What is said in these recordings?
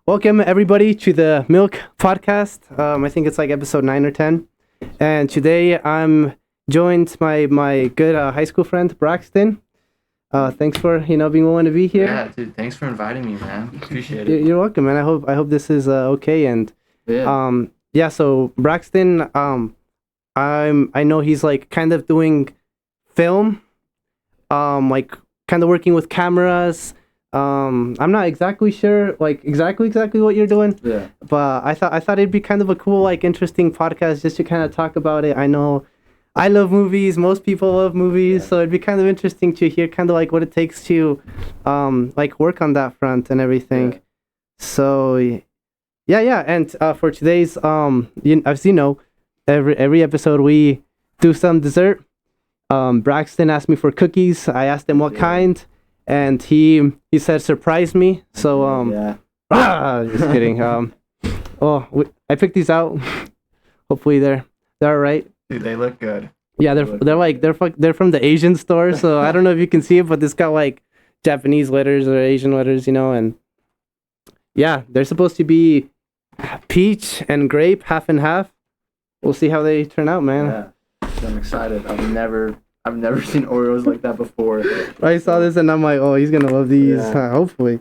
Welcome everybody to the Milk Podcast. I think it's like episode 9 or 10. And today I'm joined by my good high school friend Braxton. Thanks for being willing to be here. Yeah, dude. Thanks for inviting me, man. Appreciate You're it. you're welcome, man. I hope this is okay. And Yeah. yeah. So Braxton, I know he's like kind of doing film, like kind of working with cameras. I'm not exactly sure, like exactly what you're doing, Yeah. but I thought it'd be kind of a cool, like interesting podcast just to kind of talk about it. I know I love movies. Most people love movies, Yeah. so it'd be kind of interesting to hear kind of like what it takes to, like work on that front and everything. Yeah. So yeah. And for today's as you know, every episode we do some dessert. Braxton asked me for cookies. I asked him what Yeah. kind, and he said surprise me. So Yeah. just kidding. I picked these out. Hopefully they're all right. Dude, they look good. Yeah, They look they're from the Asian store. So I don't know if you can see it, but it's got like Japanese letters or Asian letters, and yeah, they're supposed to be peach and grape, half and half. We'll see how they turn out, man. Yeah. I'm excited. I've never seen Oreos like that before. I saw this and I'm like, oh, he's gonna love these. Yeah. Hopefully.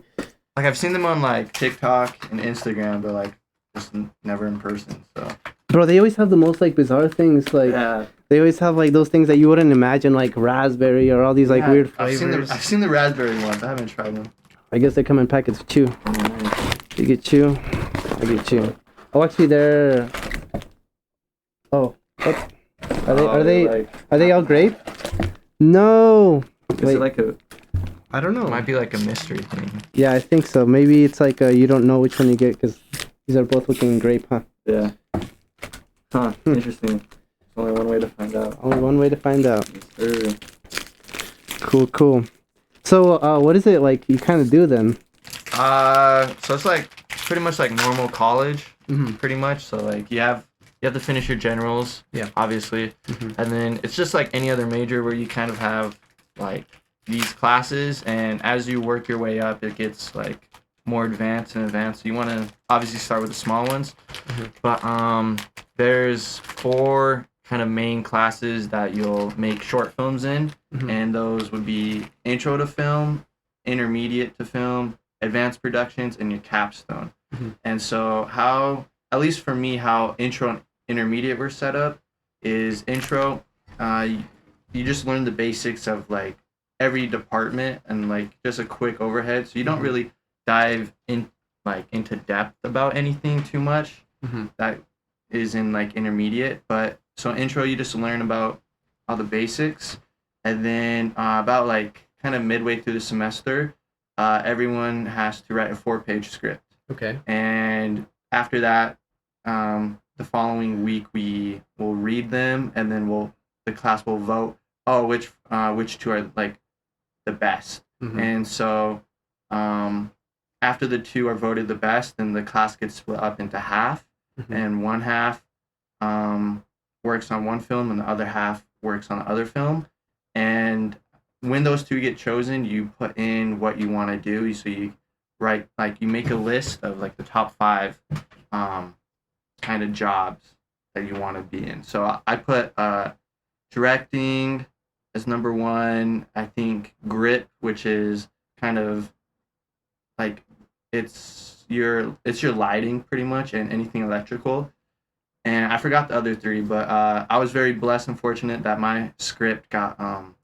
Like I've seen them on like TikTok and Instagram, but like just never in person. So Bro, they always have the most like bizarre things. Like yeah. they always have like those things that you wouldn't imagine, like raspberry or all these like Yeah, weird I've flavors. seen the raspberry ones. I haven't tried them. I guess they come in packets of chew. You get chew, I get chew. Oh, actually, they're. Oh, what? Are they all grape? No. Is Wait, it like a? I don't know. It might be like a mystery thing. Yeah, I think so. Maybe it's like you don't know which one you get because these are both looking grape, huh? Yeah. Huh. Interesting. There's only one way to find out. Only one way to find out. Yes, sir. Cool. So, what is it like you kind of do then? So it's like pretty much like normal college, Mm-hmm. pretty much. So like you have to finish your generals, Yeah. obviously, Mhm. and then it's just like any other major where you kind of have like these classes, and as you work your way up, it gets like more advanced and advanced. So you want to obviously start with the small ones, Mhm. but there's 4 kind of main classes that you'll make short films in, Mhm. and those would be intro to film, intermediate to film, advanced productions, and your capstone. Mhm. And so how, at least for me, how intro and intermediate were set up is intro, you just learn the basics of like every department and like just a quick overhead. So you don't Mhm. really dive in like into depth about anything too much. Mhm. That is in like intermediate, but so intro you just learn about all the basics, and then about like kind of midway through the semester, everyone has to write a 4-page script, Okay. and after that, the following week we will read them, and then the class will vote. Oh, which 2 are like the best, Mhm. and so after the 2 are voted the best, then the class gets split up into half, Mhm. and one half works on one film and the other half works on the other film. And when those 2 get chosen, you put in what you want to do. So you write, like, you make a list of like the top 5 kind of jobs that you want to be in. So I put directing as number 1. I think grip, which is kind of like it's your lighting pretty much, and anything electrical. And I forgot the other 3, but I was very blessed and fortunate that my script got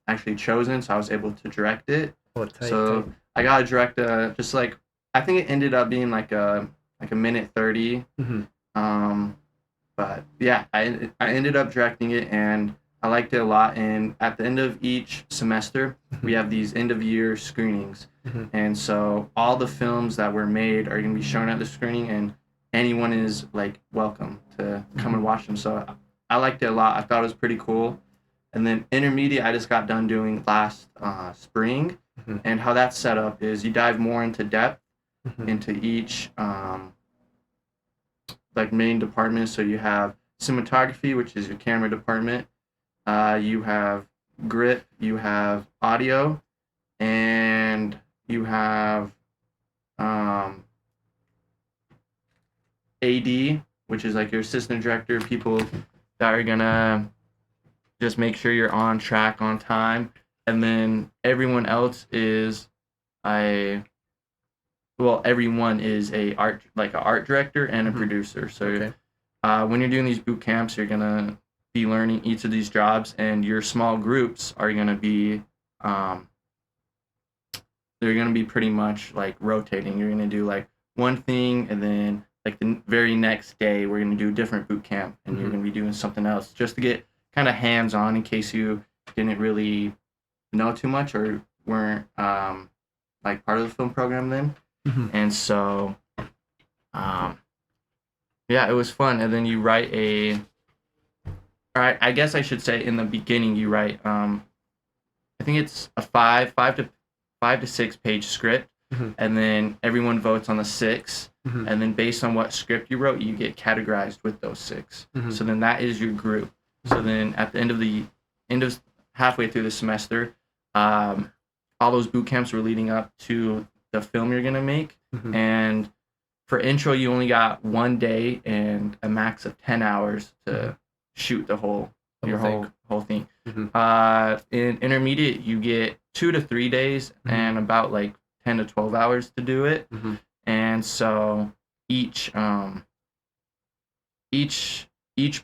actually chosen, so I was able to direct it. Oh, tight, So tight. I got to direct just like, I think it ended up being like a minute 30. Mhm. But yeah, I ended up directing it, and I liked it a lot. And at the end of each semester, we have these end of year screenings, Mhm. and so all the films that were made are going to be shown at the screening, and anyone is like welcome to come and watch them. So I liked it a lot. I thought it was pretty cool. And then intermediate, I just got done doing last spring, Mhm. and how that's set up is you dive more into depth Mhm. into each like main department. So you have cinematography, which is your camera department. You have grip, you have audio, and you have AD, which is like your assistant director, people that are gonna just make sure you're on track, on time, and then everyone else is everyone is a art director and a producer. So when you're doing these boot camps, you're gonna be learning each of these jobs, and your small groups are gonna be they're gonna be pretty much like rotating. You're gonna do like one thing, and then like the very next day we're gonna do a different boot camp, and you're gonna be doing something else just to get kind of hands on in case you didn't really know too much or weren't like part of the film program then. And so yeah, it was fun. And then you write I guess I should say in the beginning you write I think it's a five to 6 page script, and then everyone votes on the 6, and then based on what script you wrote, you get categorized with those 6. So then that is your group. So then at the end of halfway through the semester, all those boot camps were leading up to the film you're gonna make, and for intro you only got 1 day and a max of 10 hours to shoot the whole thing. In intermediate you get 2 to 3 days and about like 10 to 12 hours to do it. And so each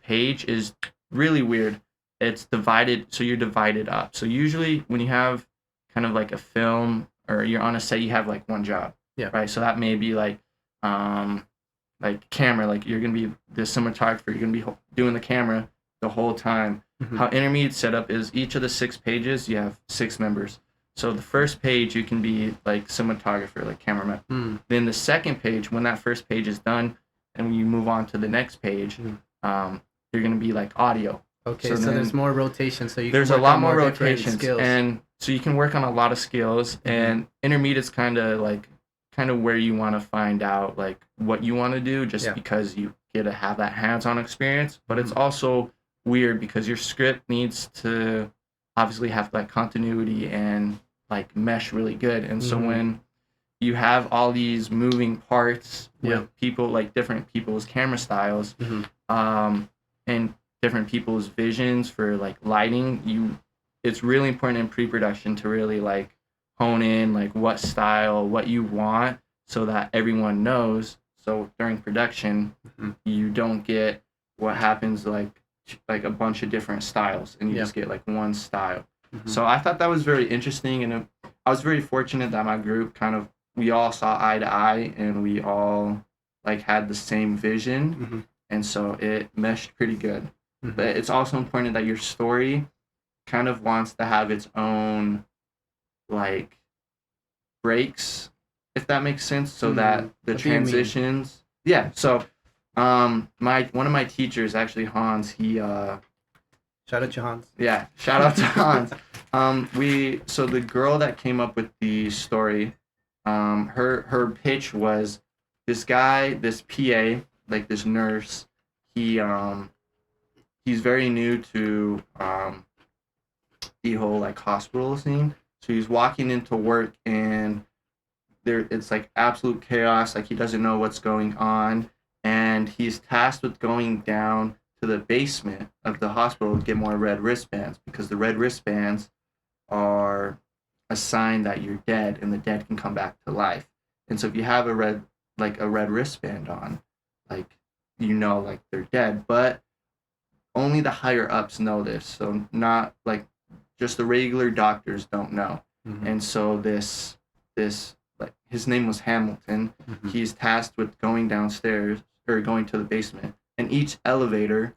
page is really weird. It's divided, so you're divided up. So usually when you have kind of like a film or you're on a set, you have like one job, right? So that may be like camera, like you're gonna be the cinematographer, you're gonna be doing the camera the whole time. How intermediate setup is, each of the 6 pages you have 6 members. So the first page you can be like cinematographer, like cameraman. Then the second page, when that first page is done and you move on to the next page, you're gonna be like audio. Okay, so there's more rotation. So there's a lot more rotations, and so you can work on a lot of skills. And intermediate's kind of where you want to find out like what you want to do, just because you get to have that hands-on experience. But it's also weird because your script needs to obviously have like continuity and like mesh really good. And so when you have all these moving parts with people, like different people's camera styles, and different people's visions for like lighting, it's really important in pre-production to really like hone in like what style, what you want, so that everyone knows. So during production, you don't get what happens like a bunch of different styles, and you just get like one style. So I thought that was very interesting, and I was very fortunate that my group we all saw eye to eye, and we all like had the same vision, and so it meshed pretty good. But it's also important that your story kind of wants to have its own like breaks, if that makes sense, so that the transitions. Yeah. So one of my teachers, actually Hans, he shout out to Hans. Yeah, shout out to Hans. So the girl that came up with the story, her pitch was this guy, this PA, like this nurse, he's very new to the whole like hospital scene. So he's walking into work, and it's like absolute chaos, like he doesn't know what's going on, and he's tasked with going down to the basement of the hospital to get more red wristbands, because the red wristbands are a sign that you're dead and the dead can come back to life. And so if you have a red wristband on, like, like they're dead, but only the higher ups know this. So not like just the regular doctors don't know. And so this like his name was Hamilton. He's tasked with going downstairs or going to the basement, and each elevator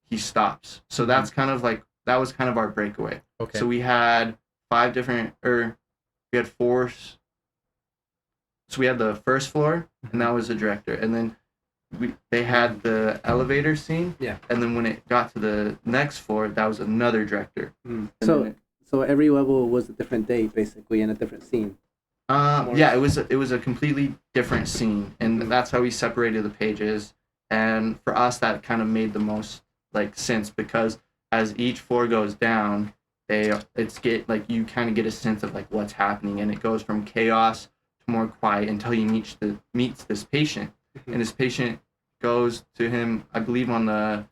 he stops. So that was kind of our breakaway. Okay. So we had 4. So we had the first floor, and that was the director, and then they had the elevator scene. Yeah. And then when it got to the next floor, that was another director. So every level was a different day, basically, and a different scene. Yeah, it was a completely different scene, and that's how we separated the pages. And for us, that kind of made the most like sense, because as each floor goes down, you kind of get a sense of like what's happening, and it goes from chaos to more quiet until he meets this patient. And this patient goes to him, I believe, on the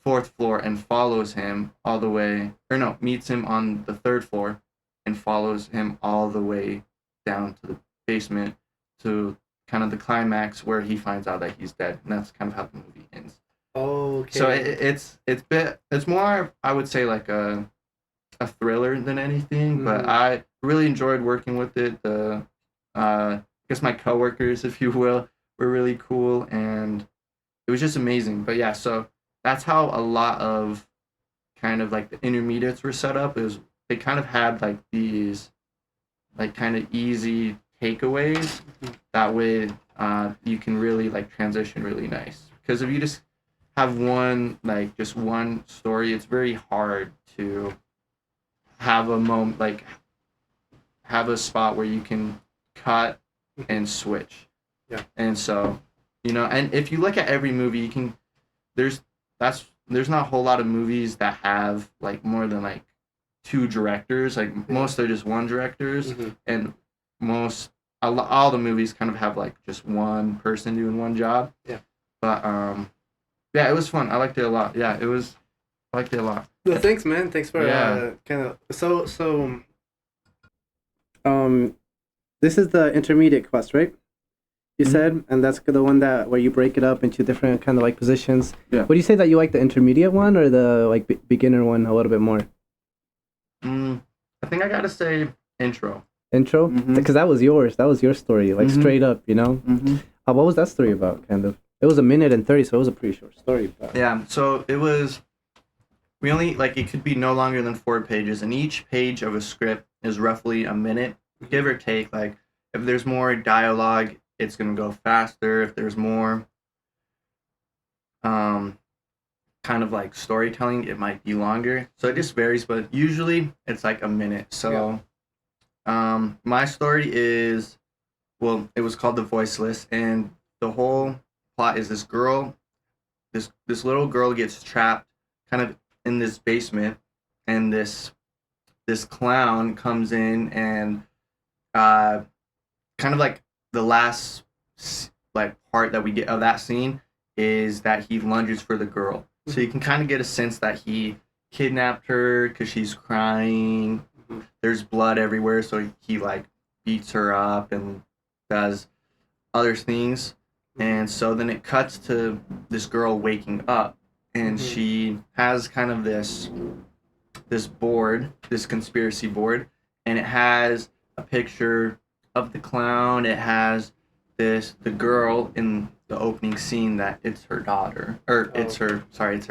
fourth floor and follows him all the way, or no, meets him on the third floor and follows him all the way down to the basement to kind of the climax where he finds out that he's dead, and that's kind of how the movie ends. Okay. So it's more, I would say, like a thriller than anything, but I really enjoyed working with it. The I guess my coworkers, if you will, were really cool, and it was just amazing. But yeah, so that's how a lot of kind of like the intermediates were set up. Is they kind of had like these like kind of easy takeaways. That way, you can really like transition really nice. Because if you just have one like just one story, it's very hard to have a moment like have a spot where you can cut and switch. Yeah. And so, and if you look at every movie, you can there's there's not a whole lot of movies that have like more than like two directors. Like most are just one directors, and all the movies kind of have like just one person doing one job. Yeah. But yeah, it was fun. I liked it a lot. Yeah, I liked it a lot. Well, thanks, man. Thanks for kind of this is the intermediate quest, right? You said, and that's the one that where you break it up into different kind of like positions. Yeah. Would you say that you like the intermediate one or the like beginner one a little bit more? I think I gotta say intro. Intro, because that was yours. That was your story, like straight up, what was that story about? Kind of. It was 1:30, so it was a pretty short story. But... Yeah. So it was. We only like it could be no longer than 4 pages, and each page of a script is roughly a minute, give or take. Like if there's more dialogue, it's gonna go faster. If there's more, kind of like storytelling, it might be longer. So it just varies, but usually it's like a minute. So, my story is, well, it was called The Voiceless, and the whole plot is this girl, this little girl gets trapped kind of in this basement, and this clown comes in and kind of like the last like part that we get of that scene is that he lunges for the girl. So you can kind of get a sense that he kidnapped her because she's crying. There's blood everywhere, so he like beats her up and does other things. And so then it cuts to this girl waking up, and she has kind of this board, this conspiracy board, and it has a picture of the clown. It has the girl in the opening scene that it's her daughter, or it's her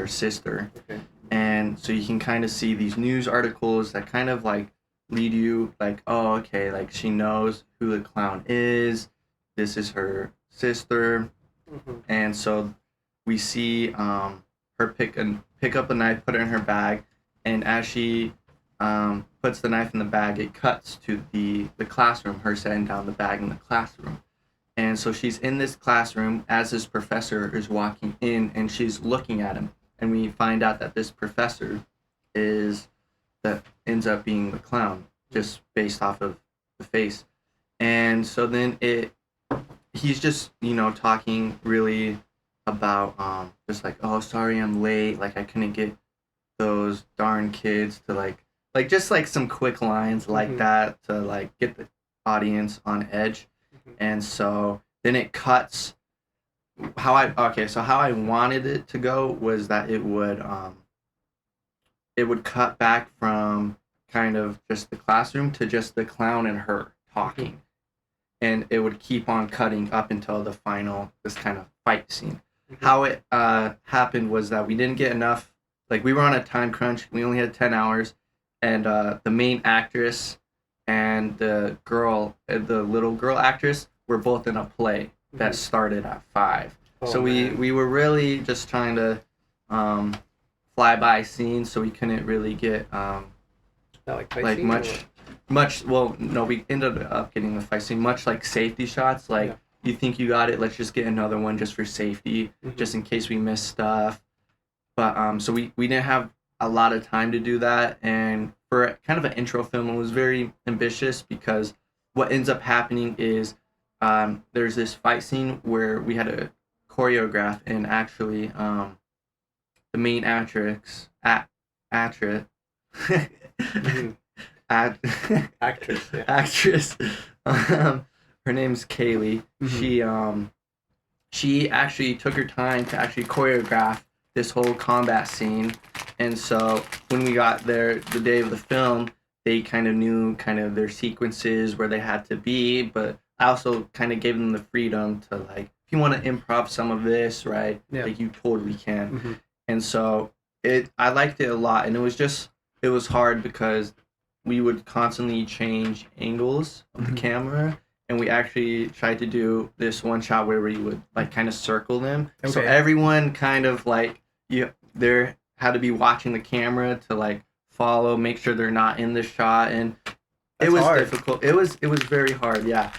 sister. Okay. And so you can kind of see these news articles that kind of like lead you like, oh, okay, like she knows who the clown is. This is her sister. And so we see her pick up a knife, put it in her bag, and as she puts the knife in the bag, it cuts to the classroom, her setting down the bag in the classroom. And so she's in this classroom as this professor is walking in, and she's looking at him. And we find out that this professor ends up being the clown, just based off of the face. And so then he's just, talking really about just like, oh, sorry I'm late, like I couldn't get those darn kids to like just like some quick lines like that to like get the audience on edge. And so then it cuts. How I wanted it to go was that it would cut back from kind of just the classroom to just the clown and her talking, and it would keep on cutting up until the final this kind of fight scene. How it happened was that we didn't get enough. Like we were on a time crunch. We only had 10 hours, and the main actress and the little girl actress were both in a play that started at 5. So we were really just trying to fly by scenes, so we couldn't really get much. Well, no, we ended up getting the fight scene, much like safety shots. Like you think you got it, let's just get another one just for safety, just in case we miss stuff. But so we didn't have a lot of time to do that, and for kind of an intro film, it was very ambitious because what ends up happening is there's this fight scene where we had to choreograph, and actually the main actress Mhm. act, Actress, yeah. actress, her name's Kaylee. She actually took her time to actually choreograph this whole combat scene. And so when we got there the day of the film, they kind of knew kind of their sequences where they had to be, but I also kind of gave them the freedom to like, if you want to improv some of this, right? Yeah. Like you totally can. Mhm. And so I liked it a lot, and it was hard because we would constantly change angles of the Mhm. camera, and we actually tried to do this one shot where we would like kind of circle them. So Okay. everyone kind of like there had to be watching the camera to like follow, make sure they're not in the shot, and it That's was hard. difficult. It was very hard, yeah.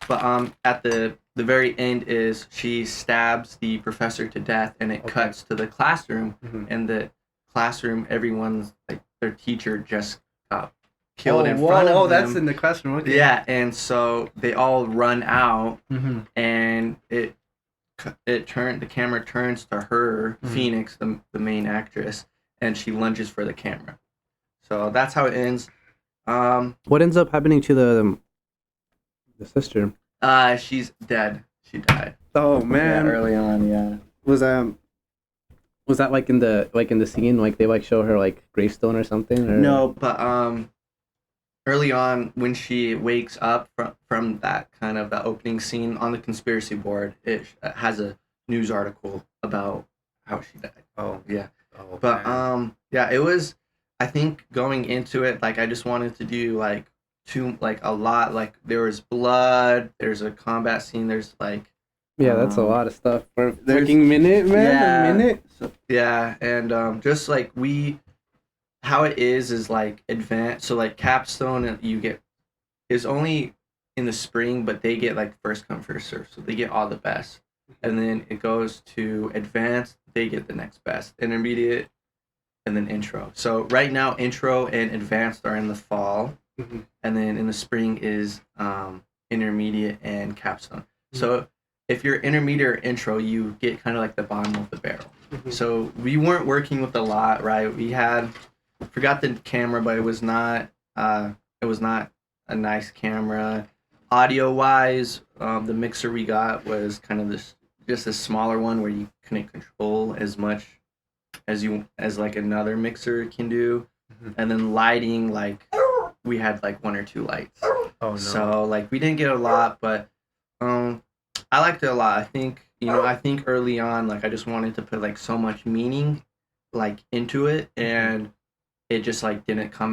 But at the very end is she stabs the professor to death, and it Okay. cuts to the classroom, Mhm. and the classroom, everyone's like their teacher just got killed in whoa, front of oh, them. that's in the classroom. Okay. Yeah, and so they all run out, Mm-hmm. and the camera turns to her, Mhm. Phoenix, the main actress, and she lunges for the camera. So that's how it ends. What ends up happening to the sister? She's dead. She died. Oh Yeah, man, early on, yeah. was that like in the scene, like they like show her like gravestone or something? Or? No, but early on when she wakes up from that kind of the opening scene on the conspiracy board, it has a news article about how she died. Oh Yeah. oh. But Man. yeah, it was, I think going into it, like I just wanted to do like a lot. Like there was blood, there's a combat scene, there's like Yeah, that's a lot of stuff for a there's- fucking minute, man. yeah, A minute. so, yeah, and just like how it is like advanced. So like capstone, and you get is only in the spring, but they get like first come first serve, so they get all the best, and then it goes to advanced, they get the next best, intermediate, and then intro. So right now, intro and advanced are in the fall, Mm-hmm. and then in the spring is intermediate and capstone. Mm-hmm. So if you're intermediate or intro, you get kind of like the bottom of the barrel. Mm-hmm. So we weren't working with a lot, right? We had forgot the camera, but it was not a nice camera. Audio wise, the mixer we got was kind of just a smaller one where you couldn't control as much as like another mixer can do. Mm-hmm. And then lighting, like we had like one or two lights. Oh no. So like we didn't get a lot, but I liked it a lot. I think early on, like I just wanted to put like so much meaning like into it, and it just like didn't come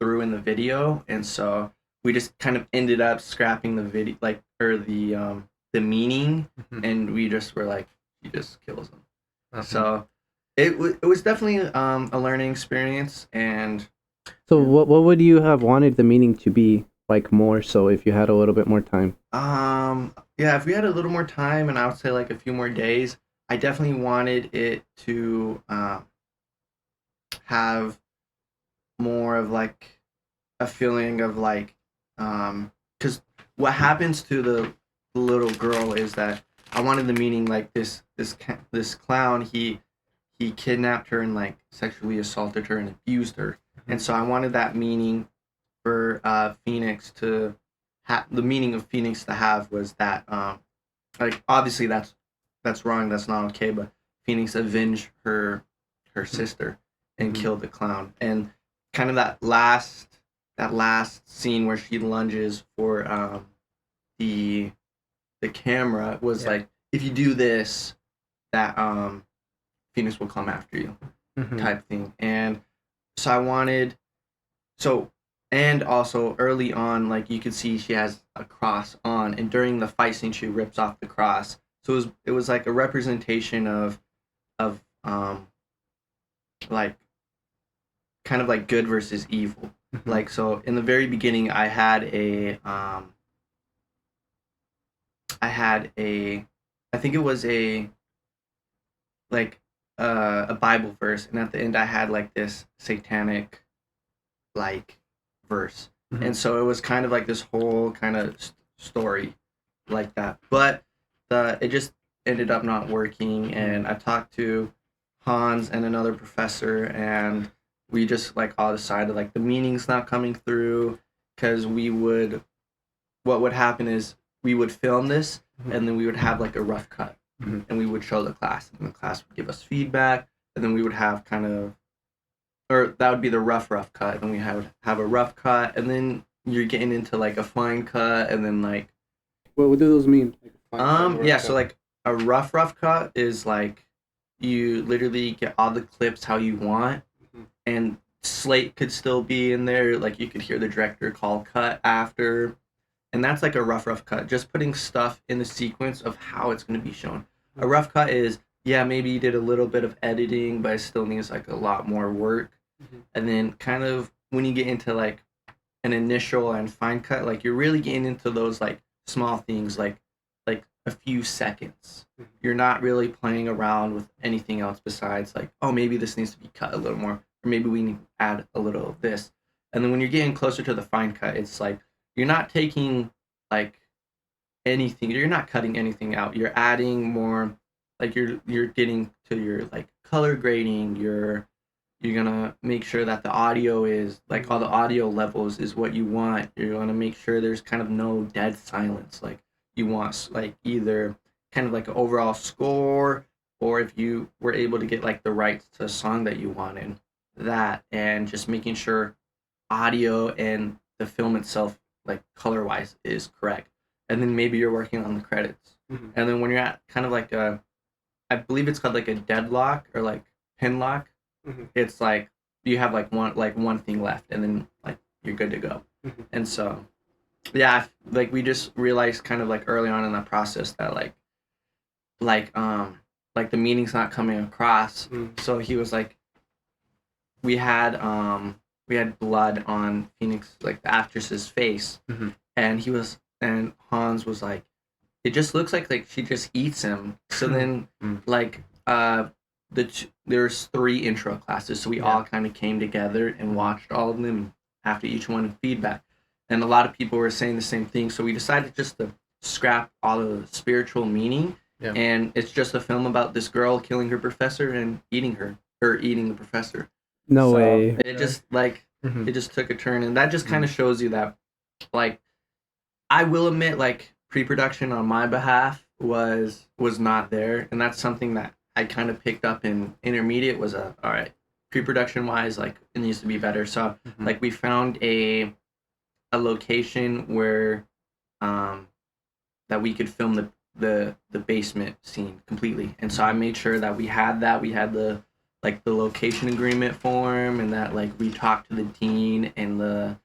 through in the video, and so we just kind of ended up scrapping the video, like, or the meaning, Mhm. and we just were like, she just kills them. Uh-huh. So it was definitely a learning experience, and So what would you have wanted the meaning to be like more so if you had a little bit more time? yeah, if we had a little more time, and I would say like a few more days, I definitely wanted it to have more of like a feeling of like because what happens to the little girl is that I wanted the meaning like this clown, he kidnapped her and like sexually assaulted her and abused her, and so I wanted that meaning for Phoenix to have. The meaning of Phoenix to have was that like obviously that's wrong, that's not okay, but Phoenix avenged her sister and Mhm. killed the clown, and kind of that last scene where she lunges for the camera was Yeah. like, if you do this, that Phoenix will come after you, Mhm. type thing. And so I wanted, so and also early on, like you could see she has a cross on, and during the fight scene she rips off the cross, so it was like a representation of like kind of like good versus evil. Mhm. Like, so in the very beginning, I think it was like a Bible verse, and at the end I had like this satanic like verse, Mhm. and so it was kind of like this whole kind of story like that. But it just ended up not working, and I talked to Hans and another professor, and we just like all decided like the meaning's not coming through, because what would happen is we would film this, and then we would have like a rough cut, and we would show the class, and the class would give us feedback, and then we would have kind of, or that would be the rough cut, and we have a rough cut, and then you're getting into like a fine cut, and then like What do those mean? Like a fine cut or a yeah, rough so cut? like a rough cut is like you literally get all the clips how you want, and slate could still be in there, like you could hear the director call cut after, and that's like a rough cut, just putting stuff in the sequence of how it's going to be shown. A rough cut is, yeah, maybe you did a little bit of editing, but it still needs like a lot more work. And then kind of when you get into like an initial and fine cut, like you're really getting into those like small things, like a few seconds. You're not really playing around with anything else besides like, oh, maybe this needs to be cut a little more, or maybe we need to add a little of this. And then when you're getting closer to the fine cut, it's like you're not taking like anything, you're not cutting anything out, you're adding more, like you're getting to your like color grading, you're gonna make sure that the audio is like all the audio levels is what you want. You're gonna make sure there's kind of no dead silence. Like you want like either kind of like an overall score, or if you were able to get like the rights to a song that you wanted, that, and just making sure audio and the film itself, like color wise, is correct. And then maybe you're working on the credits. And then when you're at kind of like I believe it's called like a deadlock or like pin lock, it's like you have like one thing left, and then like you're good to go. And so yeah, like we just realized kind of like early on in the process that like the meaning's not coming across. So he was like, we had blood on Phoenix, like the actress's face, and Hans was like, it just looks like she just eats him. So then like there's 3 intro classes, so we all kind of came together and watched all of them after each one and feedback, and a lot of people were saying the same thing, so we decided just to scrap all of the spiritual meaning, and it's just a film about this girl killing her professor and eating the professor. No way. It just like it just took a turn, and that just kind of shows you that, like, I will admit, like, pre-production on my behalf was not there, and that's something that I kind of picked up in intermediate. Was all right, pre-production wise, like it needs to be better. So like we found a location where that we could film the basement scene completely, and so I made sure that we had the location agreement form, and that like we talked to the dean and the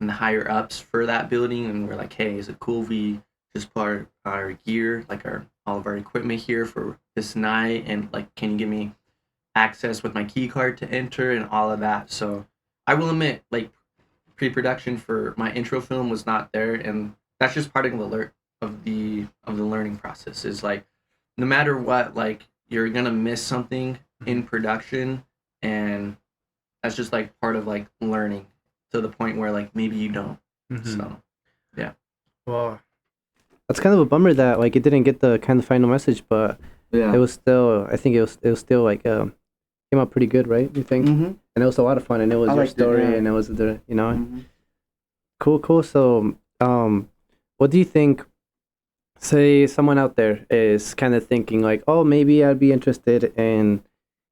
higher ups for that building, and we're like, hey, is it cool if we just put our gear, like all of our equipment here for this night, and like, can you give me access with my key card to enter and all of that? So I will admit, like, pre-production for my intro film was not there, and that's just part of the learning process. Is like, no matter what, like, you're gonna miss something in production, and that's just like part of like learning, to the point where like maybe you don't. So yeah. Well, that's kind of a bummer that like it didn't get the kind of final message, but it was still, I think it was still like came out pretty good, right? You think? And it was a lot of fun, and it was your story, and it was the cool. So what do you think? Say someone out there is kind of thinking like, oh, maybe I'd be interested in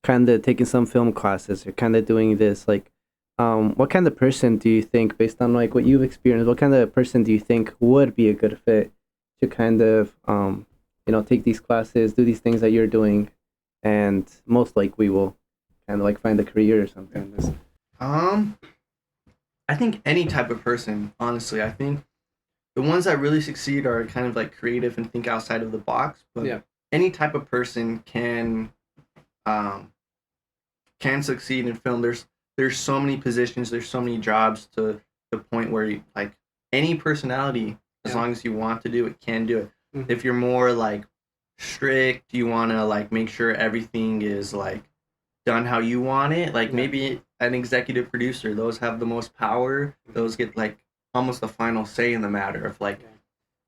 kind of taking some film classes or kind of doing this. Like, what kind of person do you think, based on like what you've experienced, what kind of person do you think would be a good fit to kind of take these classes, do these things that you're doing, and most likely will kind of like find a career or something? I think any type of person, honestly. I think the ones that really succeed are kind of like creative and think outside of the box. But any type of person can succeed in film. There's so many positions, there's so many jobs, to the point where you, like, any personality, as long as you want to do it, can do it. If you're more like strict, you want to like make sure everything is like done how you want it, like maybe an executive producer, those have the most power, those get like almost the final say in the matter of like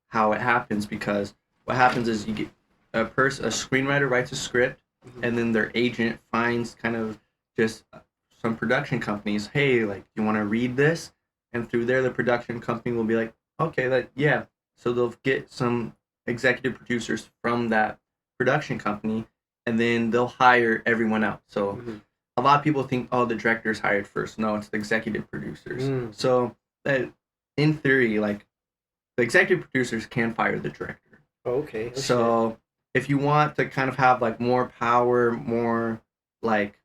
how it happens, because what happens is you get a screenwriter writes a script, and then their agent finds kind of just some production companies. Hey, like, you want to read this? And through there, the production company will be like, okay, that yeah. So they'll get some executive producers from that production company, and then they'll hire everyone else. So a lot of people think, oh, the director's hired first. No, it's the executive producers. So in theory, like, the executive producers can fire the director. Okay. So if you want to kind of have like more power, more like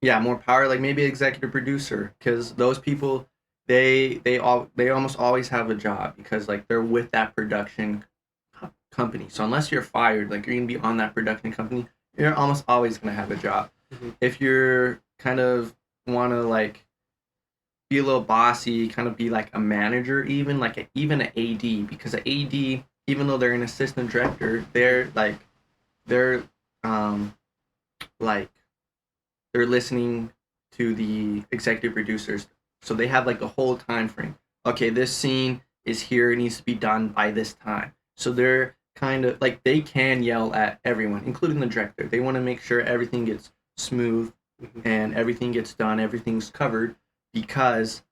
more power, like maybe executive producer, because those people they almost always have a job because like they're with that production company. So unless you're fired, like you're gonna be on that production company, you're almost always gonna have a job. If you're kind of want to like be a little bossy, kind of be like a manager, even like even an AD, because an AD, even though they're an assistant director, they're like they're listening to the executive producers, so they have like a whole time frame. Okay, this scene is here, it needs to be done by this time. So they're kind of like they can yell at everyone, including the director. They want to make sure everything gets smooth and everything gets done, everything's covered, because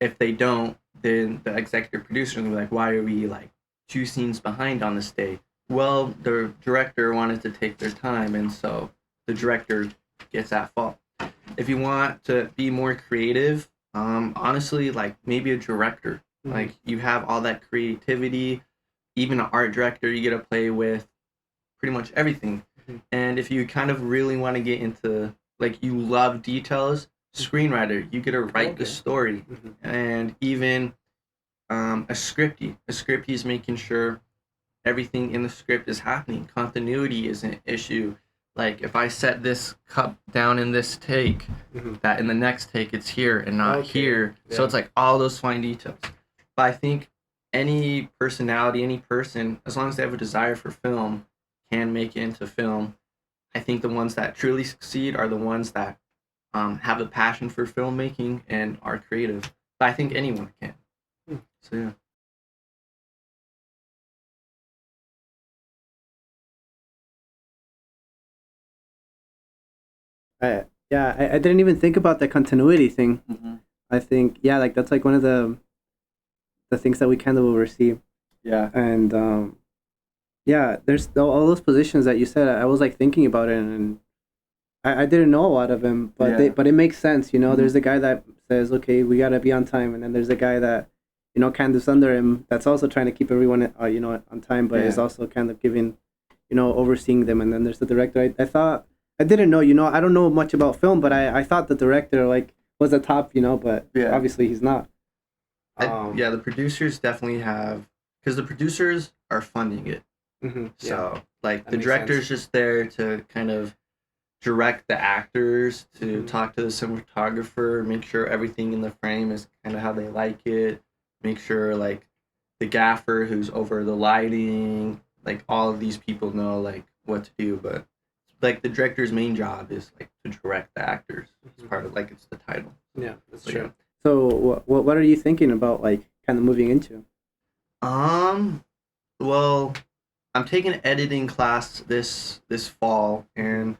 if they don't, then the executive producer will be like, why are we like 2 scenes behind on this day? Well, the director wanted to take their time, and so the director gets at fault. If you want to be more creative, honestly, like maybe a director. Like you have all that creativity, even an art director, you get to play with pretty much everything. And if you kind of really want to get into like you love details, screenwriter, you get to write the story. And even a scripty is making sure everything in the script is happening. Continuity is an issue. Like if I set this cup down in this take, that in the next take it's here and not here. So it's like all those fine details. But I think any personality, any person, as long as they have a desire for film, can make it into film. I think the ones that truly succeed are the ones that have a passion for filmmaking and are creative. But I think anyone can. So yeah. I didn't even think about the continuity thing. I think like that's like one of the things that we kind of oversee. Yeah. And there's all those positions that you said. I was like thinking about it, and I didn't know a lot of them, but but it makes sense, you know. There's the guy that says, okay, we gotta be on time, and then there's the guy that, you know, kind of under him that's also trying to keep everyone you know, on time, but is also kind of giving, you know, overseeing them. And then there's the director. I thought, I didn't know, you know, I don't know much about film, but I thought the director like was the top, you know, but obviously he's not. The producers definitely have, because the producers are funding it. So like the director's just there to kind of direct the actors, to talk to the cinematographer, make sure everything in the frame is kind of how they like it, make sure like the gaffer who's over the lighting, like all of these people know like what to do. But like the director's main job is like to direct the actors. It's part of like, it's the title. Yeah, that's true. Yeah. So what are you thinking about like kind of moving into? Well, I'm taking an editing class this fall, and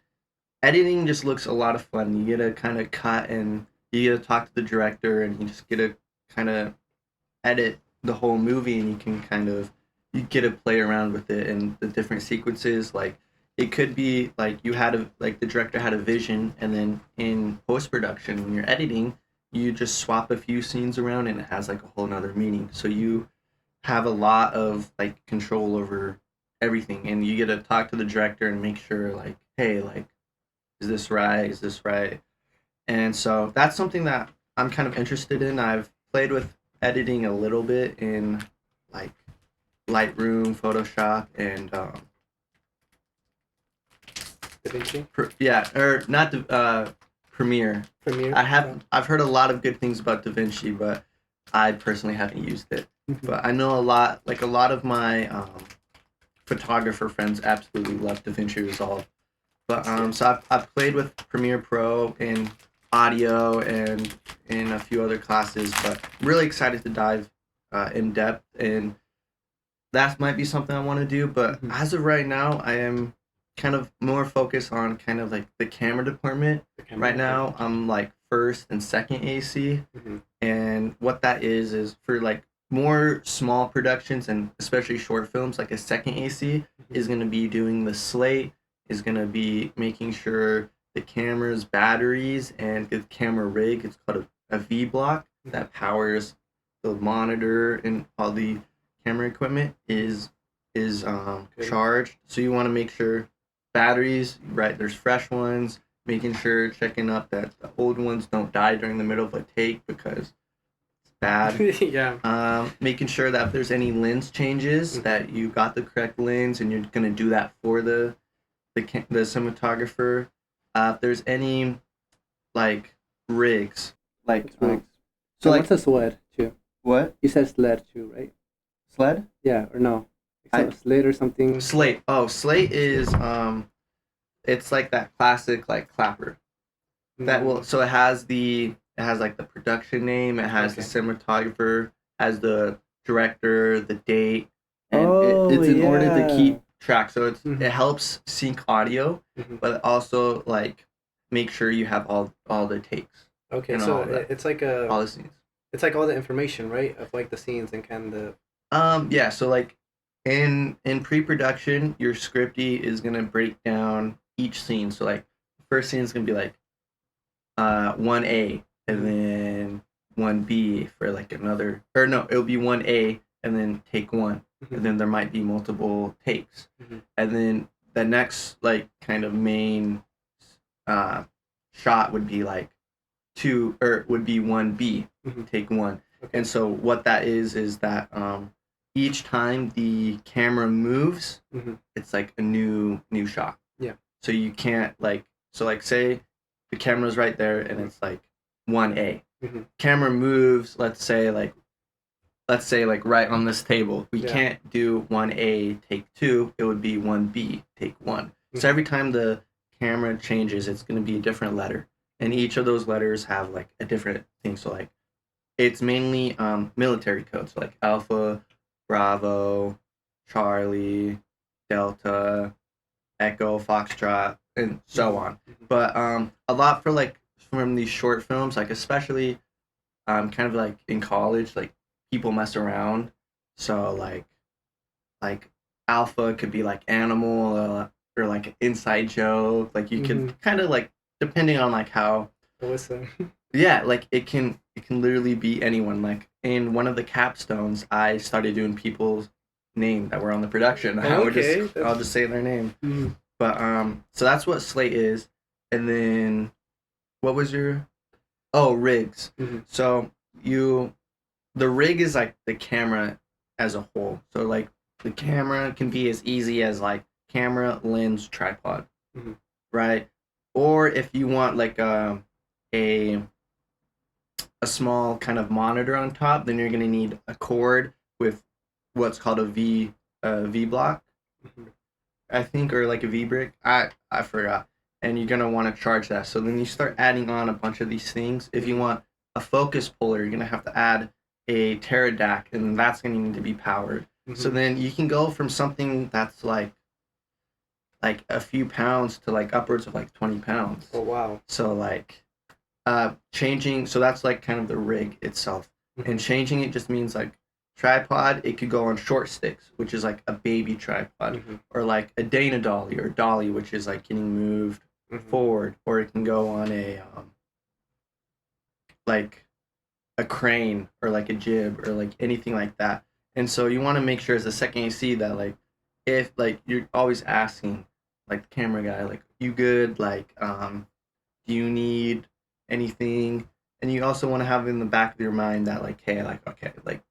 editing just looks a lot of fun. You get to kind of cut, and you get to talk to the director, and you just get to kind of edit the whole movie, and you get to play around with it and the different sequences. Like it could be like the director had a vision, and then in post-production when you're editing, you just swap a few scenes around and it has like a whole nother meaning. So you have a lot of like control over everything, and you get to talk to the director and make sure like, hey, like, is this right? Is this right? And so that's something that I'm kind of interested in. I've played with editing a little bit in like Lightroom, Photoshop, and DaVinci? or not Premiere. Premiere. I've heard a lot of good things about DaVinci, but I personally haven't used it. But I know a lot of my photographer friends absolutely love DaVinci Resolve. But so I've played with Premiere Pro in audio and in a few other classes, but I'm really excited to dive in depth and that might be something I want to do. But Mhm. as of right now, I am kind of more focused on kind of like the camera department. The camera. Right Okay. now, I'm like first and second AC, Mm-hmm. and what that is for like more small productions and especially short films, like a second AC is going to be doing the slate, is going to be making sure the camera's batteries and the camera rig, it's called a V block that powers the monitor and all the camera equipment is Good. charged. So you want to make sure batteries, right, there's fresh ones, making sure checking up that the old ones don't die during the middle of a take because it's bad. Yeah. Making sure that if there's any lens changes, that you got the correct lens and you're gonna do that for the cinematographer. If there's any like rigs, like What's rigs? so And like what's a sled too? what You said sled too, right? sled? Yeah, or no? I Like sled or something. slate. Oh, slate is it's like that classic like clapper. That will so it has like the production name, it has the Okay. cinematographer, has the director, the date, and Oh it's in order to yeah. keep track. So Mhm. it helps sync audio, Mhm. but also like make sure you have all the takes Okay, and so all that it's like all the scenes. it's like all the information, right, of like the scenes and kind of. Yeah, so like in pre-production, your scripty is gonna break down each scene. So like first scene is gonna be like 1A and then 1B for like another, or no, it'll be 1A and then take one. And then there might be multiple takes. Mhm. And then the next, like, kind of main uh, shot would be like two, or would be 1B, Mhm. take one. Okay. And so what that is that each time the camera moves, Mhm. it's like a new shot. Yeah. So you can't like so like say the camera's right there and it's like 1A. Mhm. Camera moves, let's say like right on this table. We Yeah. can't do 1A take 2, it would be 1B take 1. So Mhm. every time the camera changes, it's going to be a different letter. And each of those letters have like a different thing. So like it's mainly military codes like Alpha, Bravo, Charlie, Delta, Echo, Foxtrot, and so on. Mhm. But a lot for like from these short films, like especially kind of like in college, like people mess around. So like Alpha could be like animal or like an inside joke. Like you could kind of like depending on like how Listen. yeah, like it can literally be anyone. Like in one of the capstones, I started doing people's name that were on the production. Okay. I'll just say their name. Mhm. But so that's what Slate is. And then what was your oh rigs. Mhm. So you the rig is like the camera as a whole. So like the camera can be as easy as like camera, lens, tripod, Mhm. right? Or if you want like a a small kind of monitor on top, then you're gonna need a cord with what's called V block, Mhm. I think, or like a V brick. I forgot. And you're gonna want to charge that. So then you start adding on a bunch of these things. If you want a focus puller, you're gonna have to add a pterodactyl, and that's gonna need to be powered. So Mhm. then you can go from something that's like a few pounds to like upwards of like 20 pounds. Oh wow. So like changing, so that's like kind of the rig itself. And Mhm. changing it just means like tripod, it could go on short sticks, which is like a baby tripod, Mhm. or like a Dana dolly or dolly, which is like getting moved Mhm. forward, or it can go on a like a crane or like a jib or like anything like that. And so you want to make sure as a second AC that like if like you're always asking like the camera guy like you good like do you need anything, and you also want to have in the back of your mind that like hey like okay like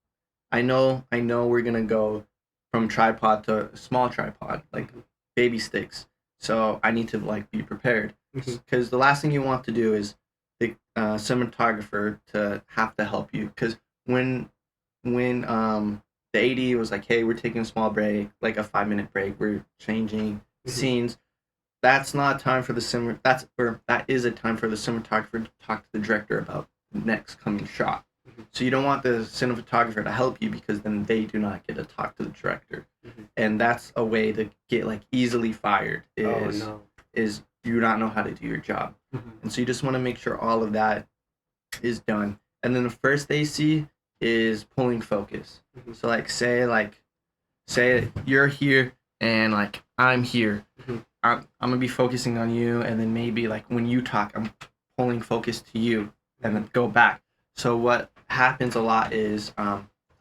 I know we're gonna go from tripod to small tripod like Mhm. baby sticks, so I need to like be prepared Mhm. because the last thing you want to do is the cinematographer to have to help you because when the AD was like hey we're taking a small break like a 5 minute break, we're changing Mhm. scenes, that's not time for the sim. That's or that is a time for the cinematographer to talk to the director about the next coming shot. So you don't want the cinematographer to help you because then they do not get to talk to the director. And that's a way to get like easily fired is you not know how to do your job. And so you just want to make sure all of that is done. And then the first AC is pulling focus. So like say you're here and like I'm here. I'm gonna be focusing on you, and then maybe like when you talk, I'm pulling focus to you, and then go back. So what happens a lot is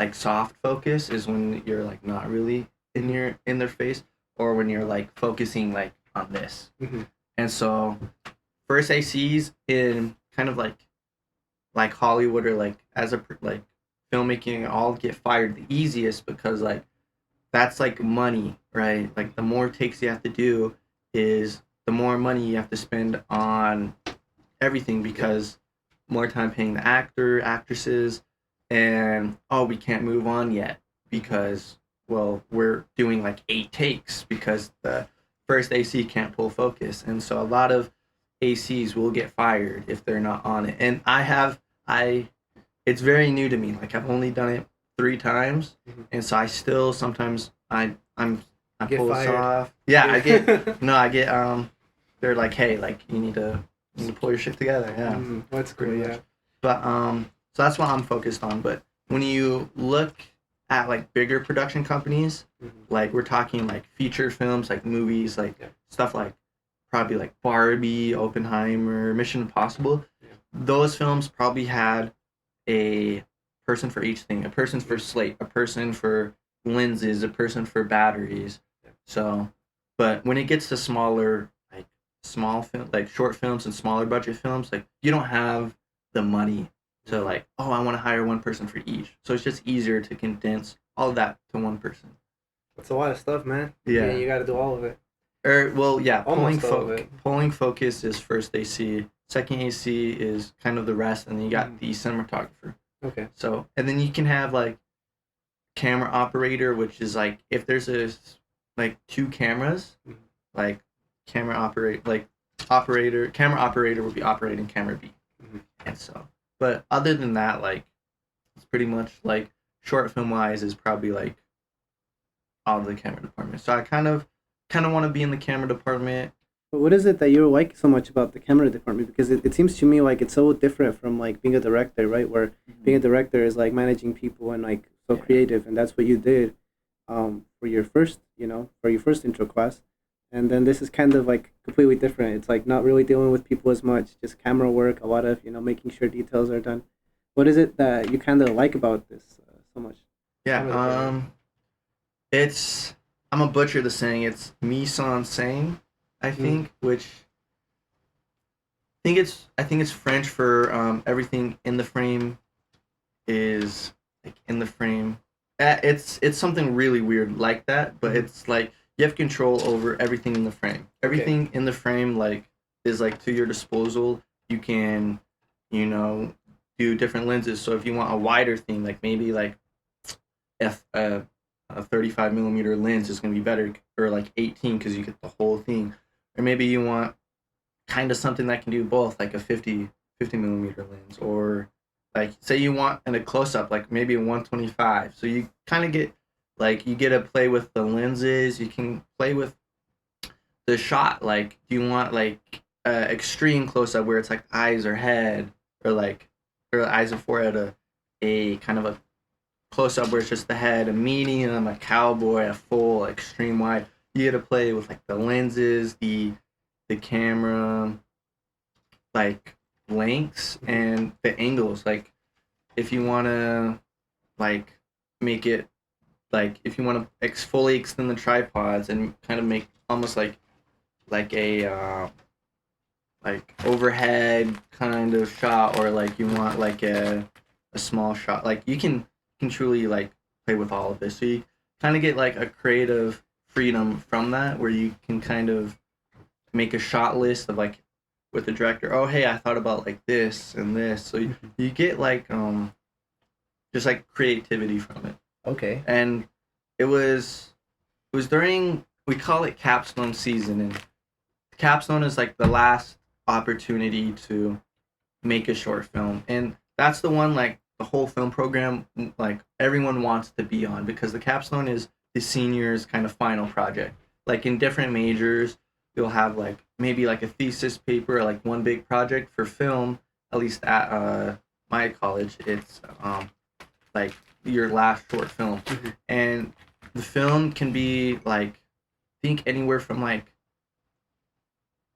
like soft focus is when you're like not really in their face, or when you're like focusing like on this. And so first ACs in kind of like Hollywood or like as a like filmmaking all get fired the easiest because like that's like money, right? Like the more takes you have to do is the more money you have to spend on everything because more time paying the actor, actresses, and oh, we can't move on yet because well, we're doing like 8 takes because the first AC can't pull focus. And so a lot of ACs will get fired if they're not on it. And I it's very new to me. Like I've only done it 3 times, and so I still sometimes I Get pull this fired. off. Yeah, I get no, I get they're like, hey, like you need to pull your shit together. Yeah, That's cool. pretty Yeah. much. But so that's what I'm focused on. But when you look at like bigger production companies, like we're talking like feature films, like movies, like stuff like probably like Barbie, Oppenheimer, Mission Impossible. Those films probably had a person for each thing, a person for slate, a person for lenses, a person for batteries. So, but when it gets to smaller, like small film, like short films and smaller budget films, like you don't have the money to like, oh, I want to hire one person for each. So it's just easier to condense all of that to one person. That's a lot of stuff, man. Yeah. You got to do all of it. Or well, yeah, Almost all of it. pulling focus is first AC. Second AC is kind of the rest, and then you got the cinematographer. Okay. So, and then you can have like camera operator, which is like if there's like 2 cameras, like camera operate like camera operator would be operating camera B. And so, but other than that, like it's pretty much like short film wise is probably like all of the camera department. So I kind of want to be in the camera department. But what is it that you like so much about the camera department? Because it seems to me like it's so different from like being a director, right? Where being a director is like managing people and like so creative, and that's what you did for your first, for your first intro class. And then this is kind of like completely different. It's like not really dealing with people as much, just camera work, a lot of, making sure details are done. What is it that you kind of like about this so much? Yeah, it's I'm a butcher the saying. It's mise en scène, I think, which I think it's French for everything in the frame is like in the frame. It's something really weird like that, but it's like you have control over everything in the frame. Everything in the frame like is like to your disposal. You can, do different lenses. So if you want a wider thing, like maybe like if a 35 millimeter lens is going to be better, or like 18 because you get the whole thing, or maybe you want kind of something that can do both, like a 50 millimeter lens, or like say you want in a close up, like maybe a 125. So you kind of get like you get to play with the lenses. You can play with the shot. Like, do you want like extreme close up where it's like eyes or head, or eyes and forehead, a kind of a close up where it's just the head, a medium, a cowboy, a full extreme wide. You get to play with like the lenses, the camera, like lengths and the angles. Like if you want to like make it like if you want to fully extend the tripods and kind of make almost like a like overhead kind of shot, or like you want like a small shot, like you can truly like play with all of this. So you kind of get like a creative freedom from that, where you can kind of make a shot list of like with the director, oh hey, I thought about like this and this. So you get like just like creativity from it. Okay. And it was during, we call it capstone season, and capstone is like the last opportunity to make a short film, and that's the one like the whole film program, like everyone wants to be on, because the capstone is the senior's kind of final project. Like in different majors, you'll have like maybe like a thesis paper, like one big project. For film, at least at my college, it's like your last short film. And the film can be like, I think anywhere from like,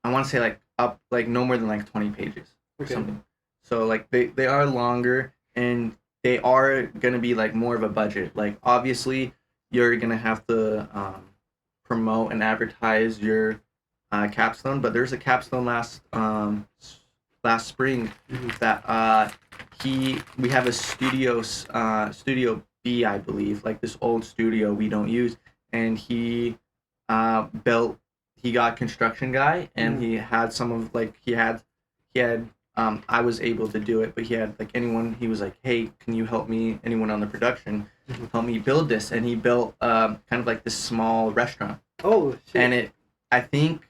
I want to say like up like no more than like 20 pages or something. So like they are longer, and they are gonna be like more of a budget. Like obviously you're gonna have to promote and advertise your capstone, but there's a capstone last spring that we have a studio B, I believe, like this old studio we don't use, and built he got construction guy, and he had some of like he had I was able to do it, but he had like anyone, he was like, hey, can you help me, anyone on the production, help me build this. And he built kind of like this small restaurant. Oh shit. And I think,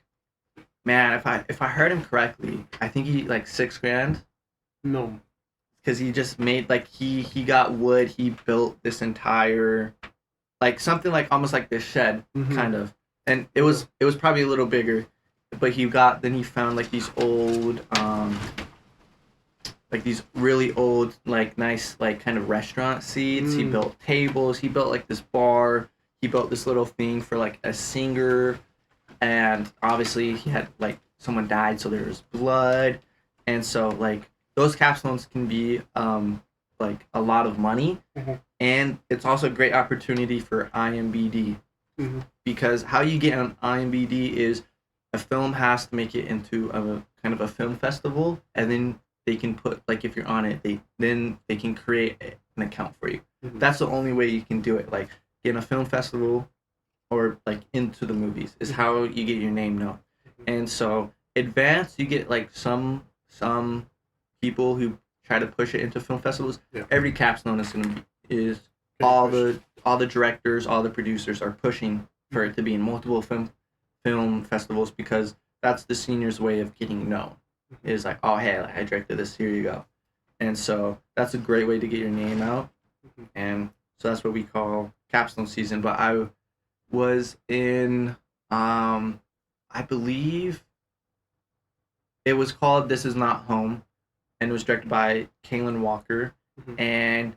man, if I heard him correctly, I think he like $6,000. No. Because he just made like he got wood, he built this entire, like something like almost like this shed kind of. And it was probably a little bigger, but he found like these old like these really old, like nice, like kind of restaurant seats. He built tables, he built like this bar, he built this little thing for like a singer, and obviously he had like someone died, so there was blood. And so like those capstones can be like a lot of money, and it's also a great opportunity for IMBD. Because how you get an IMBD is a film has to make it into a kind of a film festival, and then they can put, like, if you're on it, they can create an account for you. That's the only way you can do it. Like in a film festival or like into the movies is how you get your name known. And so advanced, you get like some people who try to push it into film festivals. Every capstone is all the directors, all the producers are pushing for it to be in multiple film festivals, because that's the seniors' way of getting known. Is like, oh hey, like, I directed this, here you go. And so that's a great way to get your name out. And so that's what we call capstone season. But I was in I believe it was called This Is Not Home, and it was directed by Kaylin Walker. And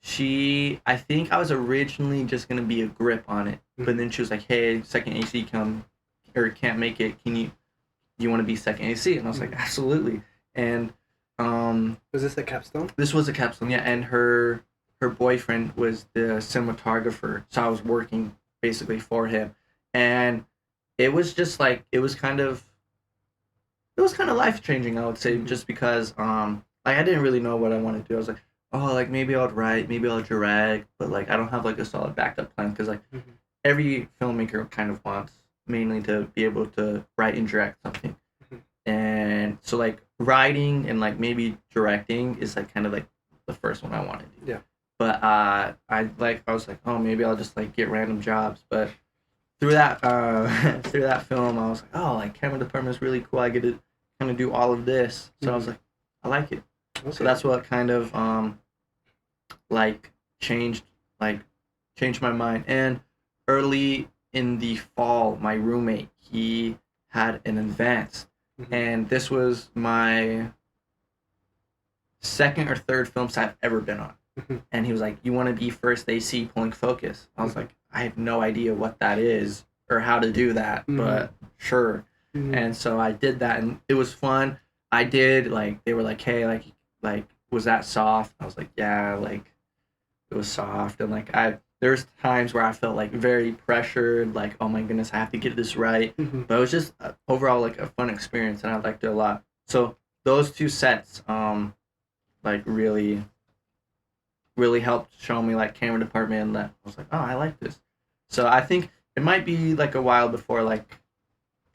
I think I was originally just gonna be a grip on it, but then she was like, hey, second AC can't make it, you want to be second AC? And I was like, absolutely. And was this a capstone? This was a capstone, yeah. And her boyfriend was the cinematographer, so I was working basically for him. And it was just like, it was kind of life changing, I would say, just because like I didn't really know what I wanted to do. I was like, oh, like maybe I'll write, maybe I'll direct, but like I don't have like a solid backup plan, because like every filmmaker kind of wants mainly to be able to write and direct something. And so like writing and like maybe directing is like kind of like the first one I wanted to do. But I was like, oh, maybe I'll just like get random jobs. But through that through that film, I was like, oh, like camera department is really cool, I get to kind of do all of this. So I was like, I like it. So that's what kind of like changed my mind. And early in the fall, my roommate, he had an advance, and this was my second or third film set I've ever been on. And he was like, you want to be first AC pulling focus? I was like, I have no idea what that is or how to do that, but sure. And so I did that, and it was fun. I did, like, they were like, hey, like was that soft? I was like, yeah, like it was soft. And like there's times where I felt like very pressured, like, oh my goodness, I have to get this right. But it was just overall like a fun experience, and I liked it a lot. So those two sets like really helped show me like camera department, and that I was like, oh, I like this. So I think it might be like a while before like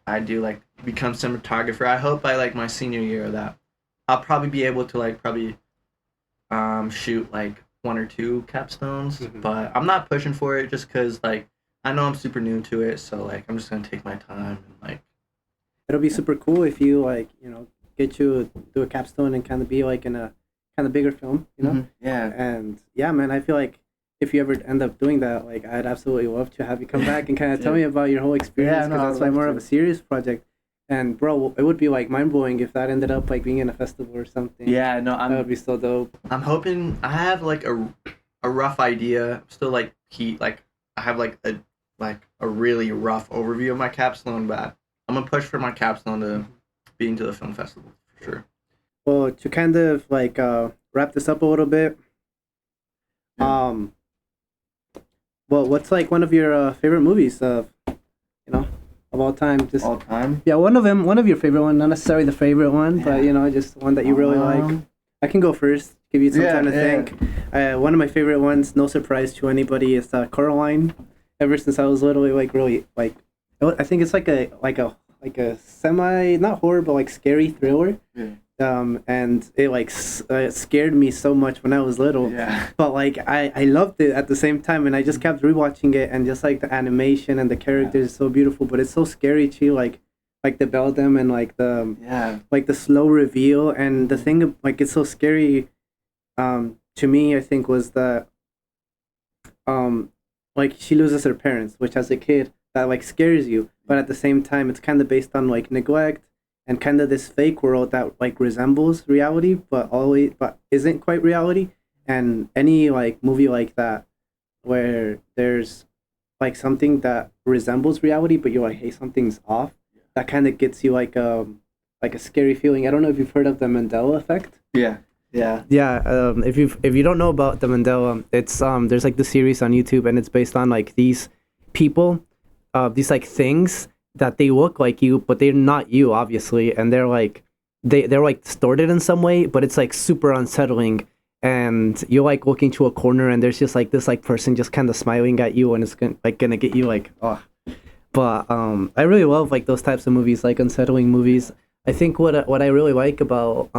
I do like become cinematographer. I hope by like my senior year that I'll probably be able to like shoot like one or two capstones, but I'm not pushing for it just because like I know I'm super new to it, so like I'm just gonna take my time and like. It'll be super cool if you like, you know, get you do a capstone and kind of be like in a kind of bigger film, you know. Yeah. And yeah, man, I feel like if you ever end up doing that, like I'd absolutely love to have you come back and kind of tell me about your whole experience, because that's like more of a serious project. And bro, it would be like mind blowing if that ended up like being in a festival or something. Yeah, no, that would be so dope. I'm hoping. I have like a rough idea. Still like I have like a really rough overview of my capstone, but I'm gonna push for my capstone to be into the film festival for sure. Well, to kind of like wrap this up a little bit, well, what's like one of your favorite movies of all time? Just all time. Yeah, one of your favorite one, not necessarily the favorite one, but just one that you really like. I can go first. Give you some time to think. One of my favorite ones, no surprise to anybody, is Coraline. Ever since I was literally really I think it's like a semi, not horror but like scary thriller. Yeah. And it scared me so much when I was little. Yeah. But like I loved it at the same time, and I just kept rewatching it, and just like the animation and the characters is so beautiful, but it's so scary too. Like the beldam and like the slow reveal, and the thing like it's so scary. To me, I think was that like she loses her parents, which as a kid that like scares you, but at the same time it's kind of based on like neglect and kind of this fake world that like resembles reality but isn't quite reality. And any like movie like that where there's like something that resembles reality but you're like, hey, something's off, that kind of gets you like a scary feeling. I don't know if you've heard of the Mandela effect. Yeah. If you don't know about the Mandela, it's there's like the series on YouTube, and it's based on like these people, these like things that they look like you, but they're not you, obviously, and they're like they're like distorted in some way, but it's like super unsettling. And you're like looking to a corner, and there's just like this like person just kind of smiling at you, and it's gonna get you like, oh. But I really love like those types of movies, like unsettling movies. I think what I really like about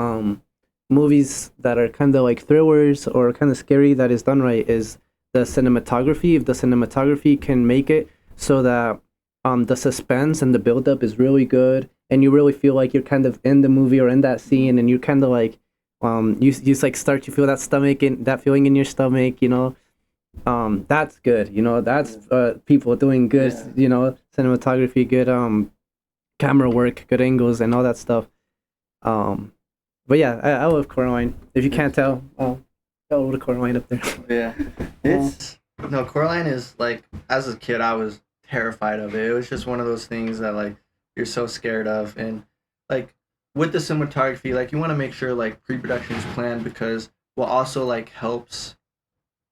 movies that are kind of like thrillers or kind of scary that is done right is the cinematography. If the cinematography can make it so that the suspense and the build-up is really good, and you really feel like you're kind of in the movie or in that scene, and you kind of like you just like start to feel that stomach and that feeling in your stomach, that's good. That's people doing good, cinematography, good camera work, good angles, and all that stuff. But yeah, I love Coraline. If you can't tell, got a little Coraline up there. Yeah. Coraline is like, as a kid I was terrified of it. It was just one of those things that like you're so scared of, and like with the cinematography, like you want to make sure like pre-production is planned, because what also like helps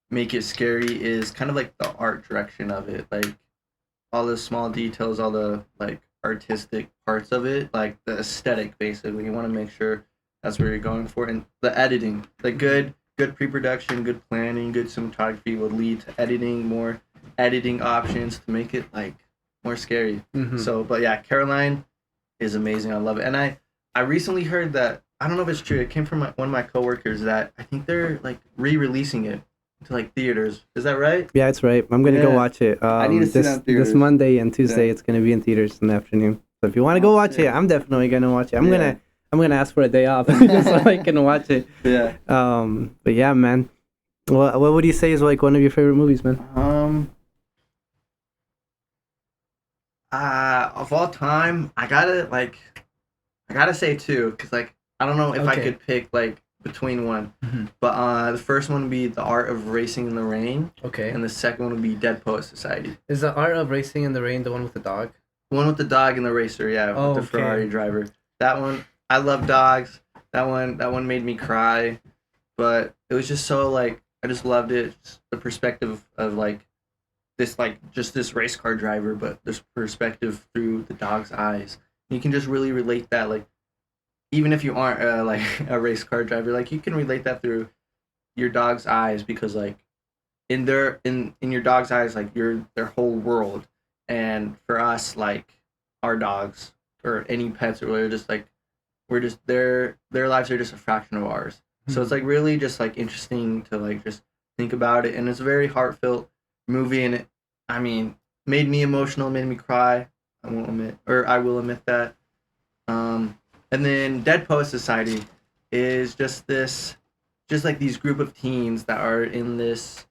make it scary is kind of like the art direction of it, like all the small details, all the like artistic parts of it, like the aesthetic. Basically, you want to make sure that's where you're going for, and the editing, like good pre-production, good planning, good cinematography will lead to more editing options to make it like more scary. Mm-hmm. So, but yeah, Caroline is amazing. I love it, and I recently heard that, I don't know if it's true, it came from one of my coworkers, that I think they're like re-releasing it to like theaters. Is that right? Yeah, it's right. I'm gonna go watch it. I need to see that in theaters. This Monday and Tuesday. It's gonna be in theaters in the afternoon. So if you want to go watch it, I'm definitely gonna watch it. I'm gonna ask for a day off just so I can watch it. Yeah. But yeah, man. What would you say is like one of your favorite movies, man? Of all time, I gotta say two, because like I don't know if I could pick like between one. Mm-hmm. But the first one would be The Art of Racing in the Rain. Okay. And the second one would be Dead Poet Society. Is The Art of Racing in the Rain the one with the dog? The one with the dog and the racer, yeah, with the Ferrari driver. That one, I love dogs. That one made me cry, but it was just so like, I just loved it. Just the perspective of like this, like just this race car driver, but this perspective through the dog's eyes. You can just really relate that, like, even if you aren't like a race car driver, like you can relate that through your dog's eyes, because like in your dog's eyes, like you're their whole world. And for us, like our dogs or any pets, or we're just like, we're just their lives are just a fraction of ours. So it's like really just like interesting to like just think about it, and it's a very heartfelt movie, and it, I mean, made me emotional, made me cry. I will admit that. And then Dead Poet Society is just this just like these group of teens that are in this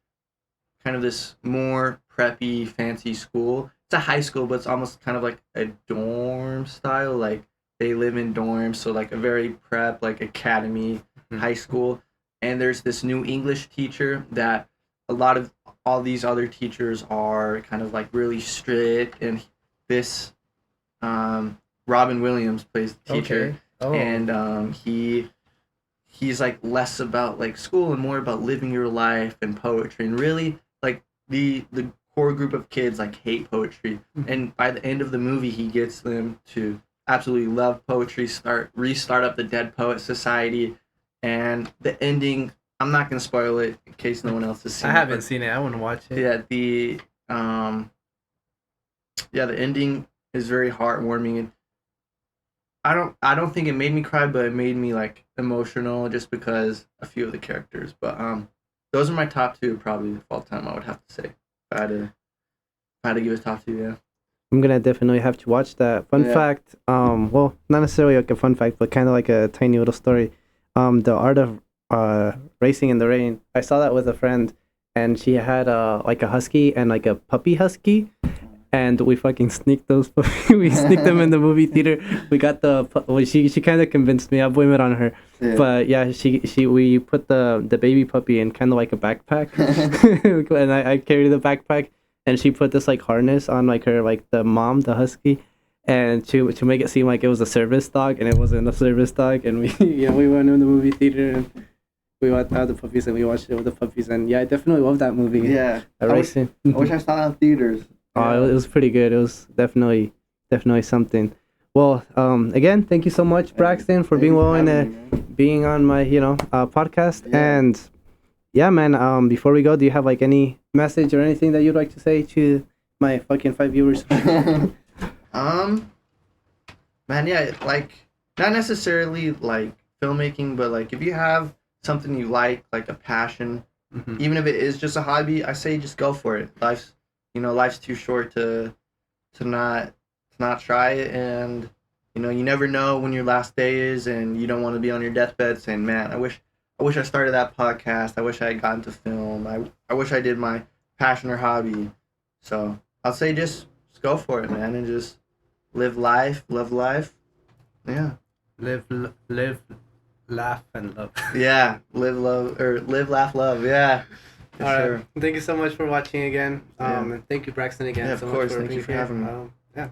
kind of this more preppy, fancy school. It's a high school, but it's almost kind of like a dorm style. Like they live in dorms, so like a very prep, like academy high school. And there's this new English teacher that a lot of all these other teachers are kind of like really strict, and this Robin Williams plays the teacher, Okay. Oh. and he's like less about like school and more about living your life and poetry, and really like the core group of kids like hate poetry, and by the end of the movie he gets them to absolutely love poetry, restart up the Dead Poet Society, and the ending, I'm not gonna spoil it in case no one else has seen I it. haven't seen it. I want to watch it. Yeah, the ending is very heartwarming, and I don't think it made me cry, but it made me like emotional just because a few of the characters. But those are my top two probably of all time, I would have to say. If I had to give a top two, yeah. I'm gonna definitely have to watch that. Fun Yeah. fact, well, not necessarily like a fun fact, but kind of like a tiny little story. The art of racing in the rain. I saw that with a friend, and she had like a husky and like a puppy husky, and we fucking sneaked those. We sneaked them in the movie theater. We got well, she kind of convinced me. I blame it on her. Yeah. But yeah, we put the baby puppy in kind of like a backpack, and I carried the backpack. And she put this like harness on like her like the mom, the husky, and to make it seem like it was a service dog, and it wasn't a service dog. And we we went in the movie theater and we watched the puppies, and we watched it with the puppies. And yeah, I definitely love that movie. Yeah. The racing. I wish I saw it in theaters. Oh, it was pretty good. It was definitely something. Well, again, thank you so much, Braxton, for being willing to being on my podcast. Yeah. And yeah, man. Before we go, do you have like any message or anything that you'd like to say to my fucking 5 viewers? Man, yeah, like not necessarily like filmmaking, but like if you have something you like a passion, even if it is just a hobby, I say just go for it. Life's too short to not try it, and you never know when your last day is, and you don't want to be on your deathbed saying, man, I wish I started that podcast. I wish I had gotten to film. I wish I did my passion or hobby. So I'll say just go for it, man, and just live life, love life. Yeah. Live, laugh, and love. Yeah. Live, laugh, love. Yeah. For All right. sure. Thank you so much for watching again. Yeah. And thank you, Braxton, again. Yeah, of so course. Much Thank you being for here. having me. Yeah.